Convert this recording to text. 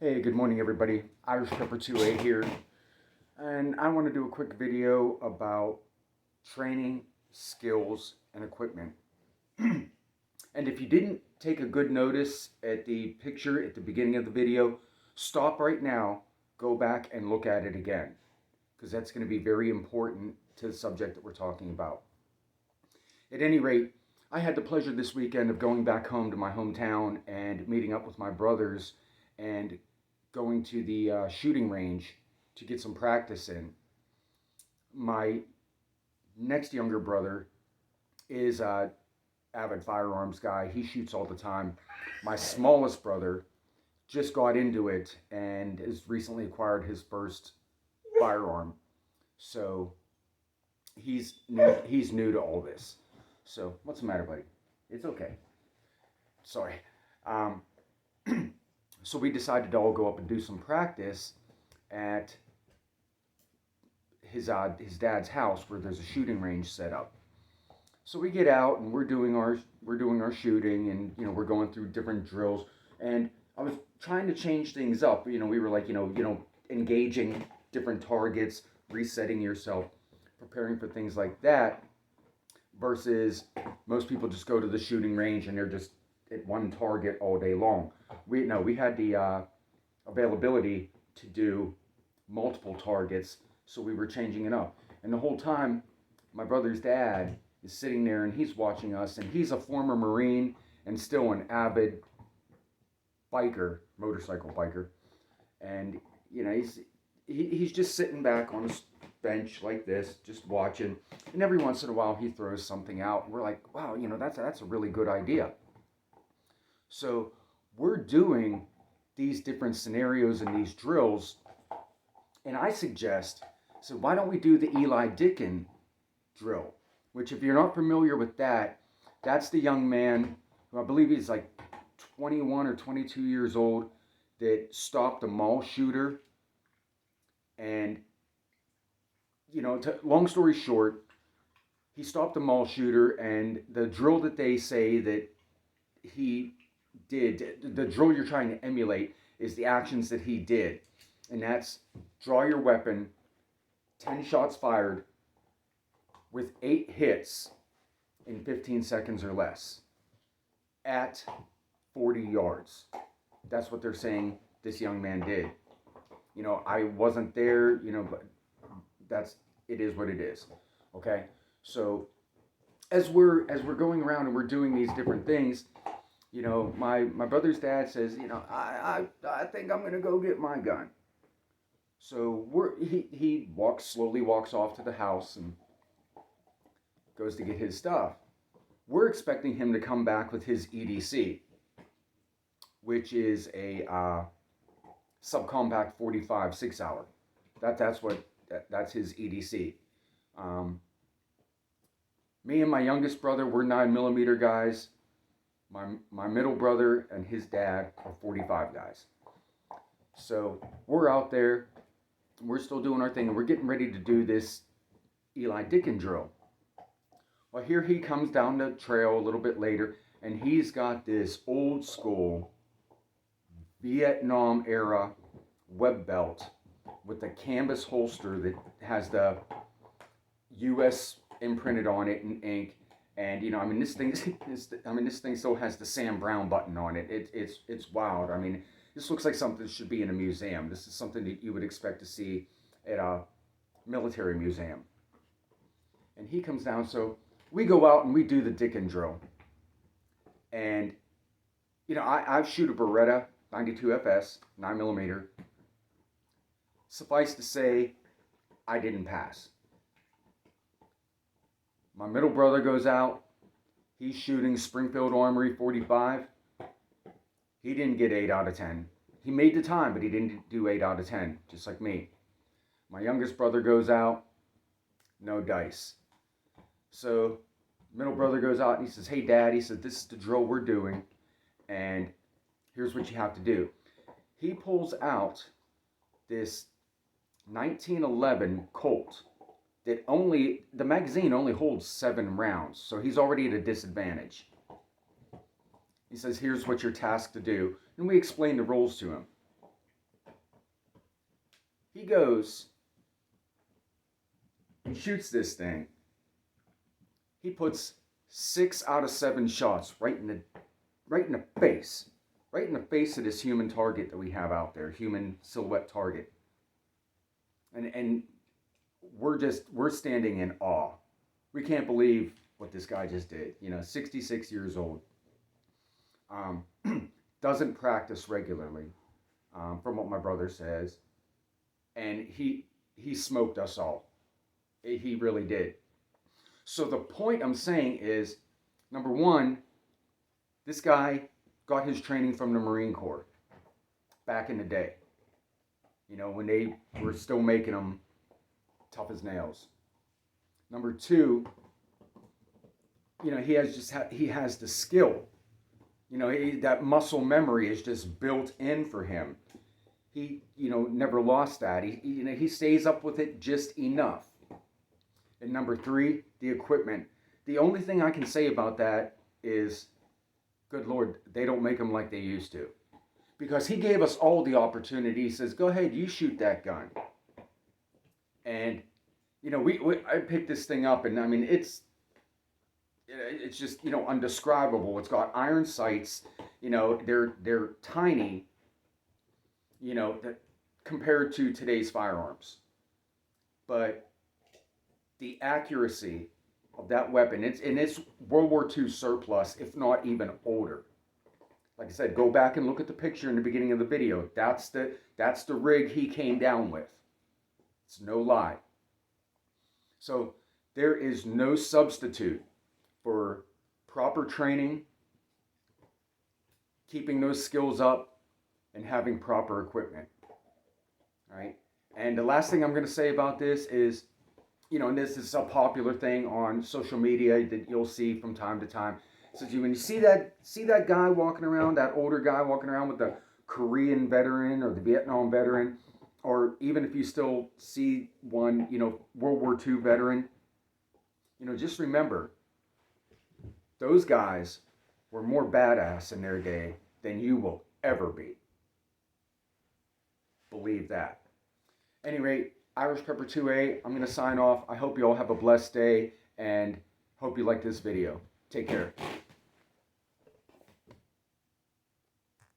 Hey, good morning, everybody. Irish Pepper 2A here, and I want to do a quick video about training, skills, and equipment. And if you didn't take a good notice at the picture at the beginning of the video, stop right now, go back and look at it again, because that's going to be very important to the subject that we're talking about. At any rate, I had the pleasure this weekend of going back home to my hometown and meeting up with my brothers and going to the shooting range to get some practice in. My next younger brother is a avid firearms guy. He shoots all the time. My smallest brother just got into it and has recently acquired his first firearm. So he's new to all this. So what's the matter, buddy? It's okay. Sorry. Um, so we decided to all go up and do some practice at his dad's house where there's a shooting range set up. So we get out and we're doing our shooting, and we're going through different drills, and I was trying to change things up. We were like engaging different targets, resetting yourself, preparing for things like that, versus most people just go to the shooting range and they're just at one target all day long. We had the availability to do multiple targets, so we were changing it up. And the whole time, my brother's dad is sitting there and he's watching us, and he's a former Marine and still an avid biker, motorcycle biker. And he's just sitting back on his bench like this, just watching. And every once in a while, he throws something out, and we're like, "Wow, that's a really good idea." So we're doing these different scenarios and these drills, and I suggest, so why don't we do the Eli Dicken drill? Which, if you're not familiar with that, that's the young man who I believe he's like 21 or 22 years old that stopped a mall shooter. And, long story short, he stopped a mall shooter, and the drill that they say that he did, the drill you're trying to emulate, is the actions that he did. And that's draw your weapon, 10 shots fired, with 8 hits in 15 seconds or less at 40 yards. That's what they're saying this young man did. I wasn't there, but it is what it is. Okay? So as we're going around and we're doing these different things, my brother's dad says, I think I'm gonna go get my gun. So he slowly walks off to the house and goes to get his stuff. We're expecting him to come back with his EDC, which is a subcompact 45 6-hour. That's his EDC. Me and my youngest brother, we're 9mm guys. My middle brother and his dad are 45 guys. So we're out there, we're still doing our thing, and we're getting ready to do this Eli Dicken drill. Well, here he comes down the trail a little bit later, and he's got this old school Vietnam era web belt with a canvas holster that has the U.S. imprinted on it in ink. And this thing still has the Sam Brown button on it. It's wild. This looks like something that should be in a museum. This is something that you would expect to see at a military museum. And he comes down, so we go out and we do the Dicken drill. And I shoot a Beretta 92 FS 9mm. Suffice to say, I didn't pass. My middle brother goes out. He's shooting Springfield Armory 45. He didn't get 8 out of 10. He made the time, but he didn't do 8 out of 10, just like me. My youngest brother goes out. No dice. So middle brother goes out and he says, "Hey, Dad," he said, "this is the drill we're doing, and here's what you have to do." He pulls out this 1911 Colt that the magazine only holds 7 rounds, so he's already at a disadvantage. He says, "Here's what you're tasked to do," and we explain the rules to him. He goes and shoots this thing. He puts 6 out of 7 shots right in the face. Right in the face of this human target that we have out there, human silhouette target. And we're standing in awe. We can't believe what this guy just did. 66 years old. Doesn't practice regularly, from what my brother says. And he smoked us all. He really did. So the point I'm saying is, number one, this guy got his training from the Marine Corps back in the day. When they were still making them tough as nails. Number two, he has the skill. That muscle memory is just built in for him. He, never lost that. He stays up with it just enough. And number three, the equipment. The only thing I can say about that is, good Lord, they don't make them like they used to. Because he gave us all the opportunity. He says, go ahead, you shoot that gun. And, I picked this thing up, and I mean, it's just, undescribable. It's got iron sights, they're tiny, compared to today's firearms. But the accuracy of that weapon, it's World War II surplus, if not even older. Like I said, go back and look at the picture in the beginning of the video. That's the rig he came down with. It's no lie. So there is no substitute for proper training, keeping those skills up, and having proper equipment. All right? And the last thing I'm going to say about this is, and this is a popular thing on social media that you'll see from time to time. So when you see that guy walking around, that older guy walking around with the Korean veteran or the Vietnam veteran, or even if you still see one, World War II veteran, just remember, those guys were more badass in their day than you will ever be. Believe that. At any rate, Irish Prepper 2A, I'm going to sign off. I hope you all have a blessed day and hope you like this video. Take care.